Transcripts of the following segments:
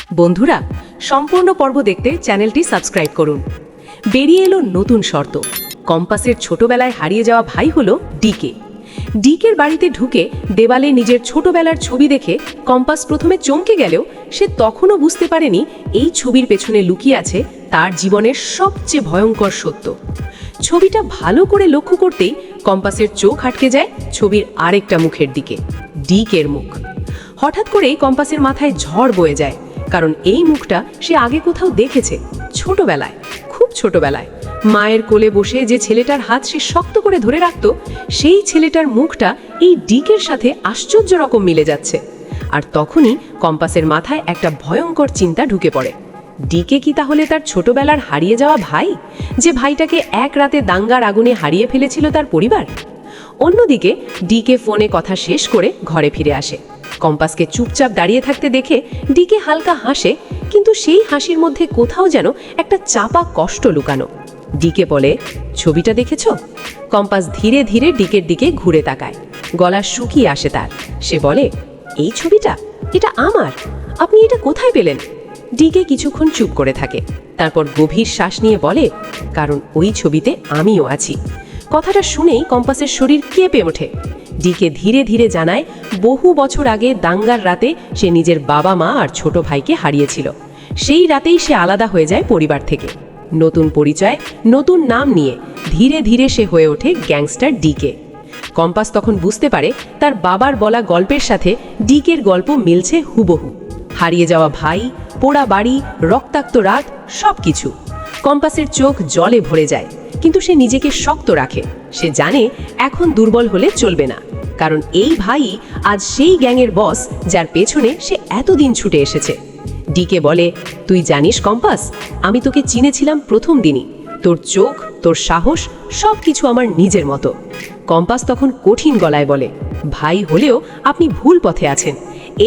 বন্ধুরা, সম্পূর্ণ পর্ব দেখতে চ্যানেলটি সাবস্ক্রাইব করুন। বেরিয়ে এলো নতুন শর্ত। কম্পাসের ছোটবেলায় হারিয়ে যাওয়া ভাই হলো ডিকে। ডিকের বাড়িতে ঢুকে দেওয়ালে নিজের ছোটবেলার ছবি দেখে কম্পাস প্রথমে চমকে গেলেও সে তখনও বুঝতে পারেনি এই ছবির পেছনে লুকিয়ে আছে তার জীবনের সবচেয়ে ভয়ঙ্কর সত্য। ছবিটা ভালো করে লক্ষ্য করতেই কম্পাসের চোখ আটকে যায় ছবির আরেকটা মুখের দিকে, ডিকের মুখ। হঠাৎ করেই কম্পাসের মাথায় ঝড় বয়ে যায়, কারণ এই মুখটা সে আগে কোথাও দেখেছে, ছোটবেলায়, খুব ছোটবেলায়। মায়ের কোলে বসে যে ছেলেটার হাত সে শক্ত করে ধরে রাখত, সেই ছেলেটার মুখটা এই ডিকের সাথে আশ্চর্য রকম মিলে যাচ্ছে। আর তখনই কম্পাসের মাথায় একটা ভয়ঙ্কর চিন্তা ঢুকে পড়ে। ডিকে কি তাহলে তার ছোটবেলার হারিয়ে যাওয়া ভাই, যে ভাইটাকে এক রাতে দাঙ্গার আগুনে হারিয়ে ফেলেছিল তার পরিবার? অন্যদিকে ডিকে ফোনে কথা শেষ করে ঘরে ফিরে আসে। কম্পাসকে চুপচাপ দাঁড়িয়ে থাকতে দেখে ডিকে হালকা হাসে, কিন্তু সেই হাসির মধ্যে কোথাও যেন একটা চাপা কষ্ট লুকানো। ডিকে বলে, ছবিটা দেখেছ? কম্পাস ধীরে ধীরে ডিকের দিকে ঘুরে তাকায়। গলা শুকিয়ে আসে তার। সে বলে, এই ছবিটা? এটা আমার। আপনি এটা কোথায় পেলেন? ডিকে কিছুক্ষণ চুপ করে থাকে, তারপর গভীর শ্বাস নিয়ে বলে, কারণ ওই ছবিতে আমিও আছি। কথাটা শুনেই কম্পাসের শরীর কেঁপে ওঠে। ডিকে ধীরে ধীরে জানায়, বহু বছর আগে দাঙ্গার রাতে সে নিজের বাবা মা আর ছোট ভাইকে হারিয়েছিল। সেই রাতেই সে আলাদা হয়ে যায় পরিবার থেকে। নতুন পরিচয়, নতুন নাম নিয়ে ধীরে ধীরে সে হয়ে ওঠে গ্যাংস্টার ডিকে। কম্পাস তখন বুঝতে পারে তার বাবার বলা গল্পের সাথে ডিকের গল্প মিলছে হুবহু। হারিয়ে যাওয়া ভাই, পোড়া বাড়ি, রক্তাক্ত রাত, সবকিছু। কম্পাসের চোখ জলে ভরে যায়, কিন্তু সে নিজেকে শক্ত রাখে। সে জানে এখন দুর্বল হলে চলবে না, কারণ এই ভাই আজ সেই গ্যাংয়ের বস যার পেছনে সে এতদিন ছুটে এসেছে। ডিকে বলে, তুই জানিস কম্পাস, আমি তোকে চিনেছিলাম প্রথম দিনই। তোর চোখ, তোর সাহস, সব কিছু আমার নিজের মতো। কম্পাস তখন কঠিন গলায় বলে, ভাই হলেও আপনি ভুল পথে আছেন।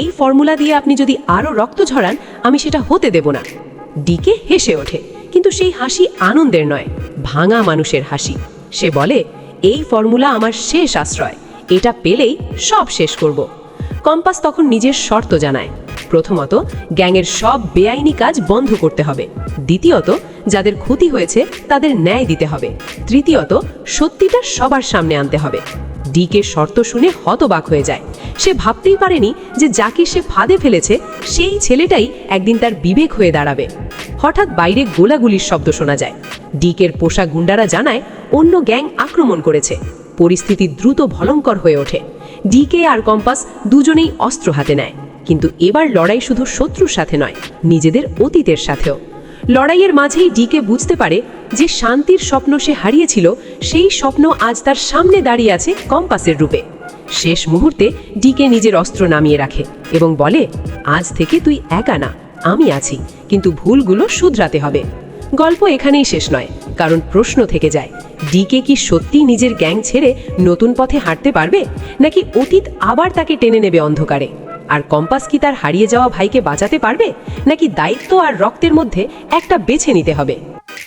এই ফর্মুলা দিয়ে আপনি যদি আরও রক্ত ঝরান, আমি সেটা হতে দেব না। ডিকে হেসে ওঠে, কিন্তু সেই হাসি আনন্দের নয়, ভাঙা মানুষের হাসি। সে বলে, এই ফর্মুলা আমার শেষ আশ্রয়। এটা পেলেই সব শেষ করব। কম্পাস তখন নিজের শর্ত জানায়। প্রথমত, গ্যাংয়ের সব বেআইনি কাজ বন্ধ করতে হবে। দ্বিতীয়ত, যাদের ক্ষতি হয়েছে তাদের ন্যায় দিতে হবে। তৃতীয়ত, সত্যিটা সবার সামনে আনতে হবে। ডিকে শর্ত শুনে হতবাক হয়ে যায়। সে ভাবতেই পারেনি যে যাকে সে ফাঁদে ফেলেছে সেই ছেলেটাই একদিন তার বিবেক হয়ে দাঁড়াবে। হঠাৎ বাইরে গোলাগুলির শব্দ শোনা যায়। ডিকের পোষা গুন্ডারা জানায় অন্য গ্যাং আক্রমণ করেছে। পরিস্থিতি দ্রুত ভয়ঙ্কর হয়ে ওঠে। ডিকে আর কম্পাস দুজনেই অস্ত্র হাতে নেয়, কিন্তু এবার লড়াই শুধু শত্রুর সাথে নয়, নিজেদের অতীতের সাথেও। লড়াইয়ের মাঝেই ডিকে বুঝতে পারে যে শান্তির স্বপ্ন সে হারিয়েছিল, সেই স্বপ্ন আজ তার সামনে দাঁড়িয়ে আছে কম্পাসের রূপে। শেষ মুহূর্তে ডিকে নিজের অস্ত্র নামিয়ে রাখে এবং বলে, আজ থেকে তুই একা না, আমি আছি, কিন্তু ভুলগুলো শুধরাতে হবে। গল্প এখানেই শেষ নয়, কারণ প্রশ্ন থেকে যায়, ডিকে কি সত্যি নিজের গ্যাং ছেড়ে নতুন পথে হাঁটতে পারবে, নাকি অতীত আবার তাকে টেনে নেবে অন্ধকারে? আর কম্পাস কি তার হারিয়ে যাওয়া ভাইকে বাঁচাতে পারবে, নাকি দায়িত্ব আর রক্তের মধ্যে একটা বেছে নিতে হবে?